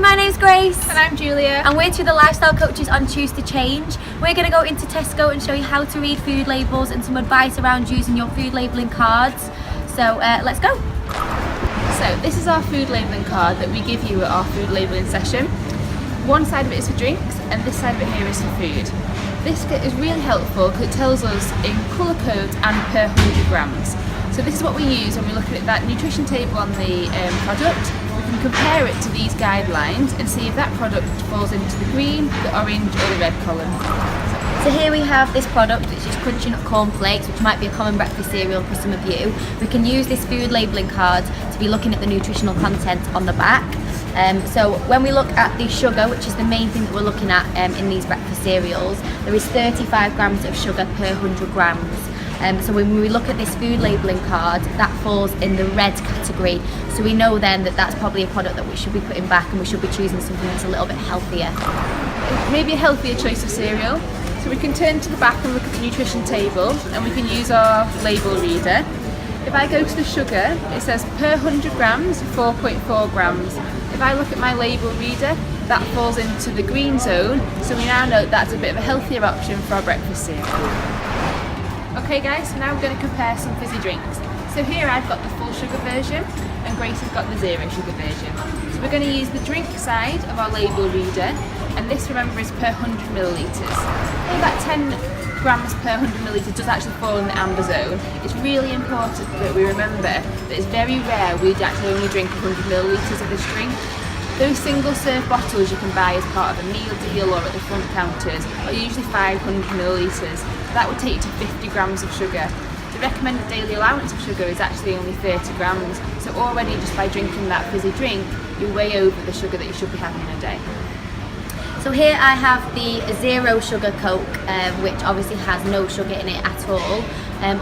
my name's Grace. And I'm Julia. And we're two of the lifestyle coaches on Choose to Change. We're going to go into Tesco and show you how to read food labels and some advice around using your food labelling cards. So let's go. So this is our food labelling card that we give you at our food labelling session. One side of it is for drinks and this side of it here is for food. This is really helpful because it tells us in colour codes and per 100 grams. So this is what we use when we're looking at that nutrition table on the product. We can compare it to these guidelines and see if that product falls into the green, the orange or the red column. So here we have this product which is Crunchy Nut Cornflakes, which might be a common breakfast cereal for some of you. We can use this food labelling card to be looking at the nutritional content on the back. So when we look at the sugar, which is the main thing that we're looking at in these breakfast cereals, there is 35 grams of sugar per 100 grams. So when we look at this food labelling card, that falls in the red category. So we know then that that's probably a product that we should be putting back and we should be choosing something that's a little bit healthier. Maybe a healthier choice of cereal. So we can turn to the back and look at the nutrition table and we can use our label reader. If I go to the sugar, it says per 100 grams, 4.4 grams. If I look at my label reader, that falls into the green zone, so we now know that's a bit of a healthier option for our breakfast cereal. Okay guys, so now we're going to compare some fizzy drinks. So here I've got the full sugar version and Grace has got the zero sugar version. So we're going to use the drink side of our label reader, and this, remember, is per 100 millilitres. About 10 grams per 100 millilitres does actually fall in the amber zone. It's really important that we remember that it's very rare we'd actually only drink 100 millilitres of this drink. Those single serve bottles you can buy as part of a meal deal or at the front counters are usually 500 millilitres. That would take you to 50 grams of sugar. The recommended daily allowance of sugar is actually only 30 grams. So already just by drinking that fizzy drink, you're way over the sugar that you should be having in a day. So here I have the zero sugar Coke, which obviously has no sugar in it at all.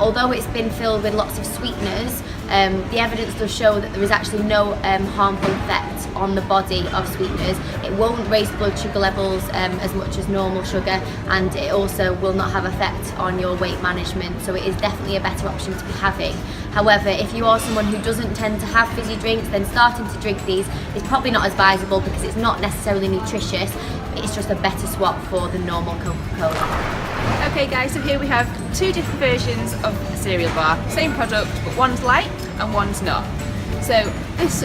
Although it's been filled with lots of sweeteners, the evidence does show that there is actually no harmful effect on the body of sweeteners. It won't raise blood sugar levels as much as normal sugar, and it also will not have effect on your weight management, so it is definitely a better option to be having. However, if you are someone who doesn't tend to have fizzy drinks, then starting to drink these is probably not as advisable because it's not necessarily nutritious. It's just a better swap for the normal Coca-Cola. Okay guys, so here we have two different versions of the cereal bar. Same product, but one's light and one's not. So this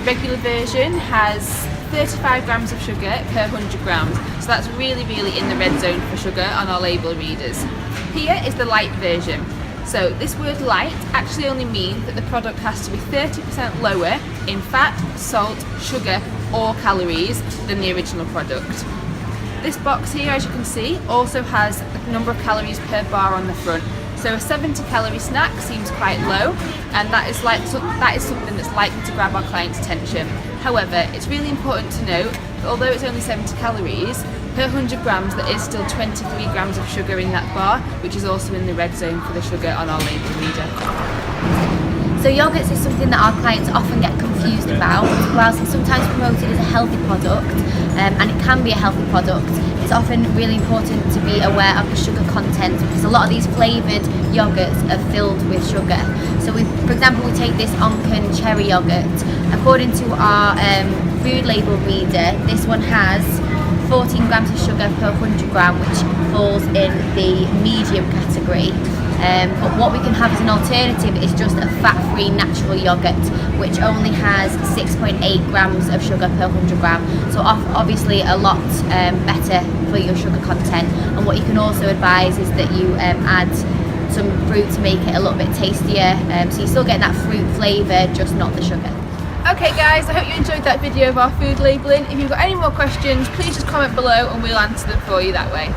regular version has 35 grams of sugar per 100 grams. So that's really in the red zone for sugar on our label readers. Here is the light version. So this word light actually only means that the product has to be 30% lower in fat, salt, sugar or calories than the original product. This box here, as you can see, also has a number of calories per bar on the front. So a 70 calorie snack seems quite low, and that is something that's likely to grab our client's attention. However, it's really important to note that although it's only 70 calories, per 100 grams there is still 23 grams of sugar in that bar, which is also in the red zone for the sugar on our label reader. So yogurts is something that our clients often get confused about. Whilst it's sometimes promoted as a healthy product, and it can be a healthy product, it's often really important to be aware of the sugar content because a lot of these flavoured yogurts are filled with sugar. So for example, we take this Onken cherry yogurt. According to our food label reader, this one has 14 grams of sugar per 100 gram, which falls in the medium category. But what we can have as an alternative is just a fat-free natural yogurt, which only has 6.8 grams of sugar per 100 gram. So obviously a lot better for your sugar content. And what you can also advise is that you add some fruit to make it a little bit tastier. So you're still getting that fruit flavour, just not the sugar. Okay guys, I hope you enjoyed that video of our food labelling. If you've got any more questions, please just comment below and we'll answer them for you that way.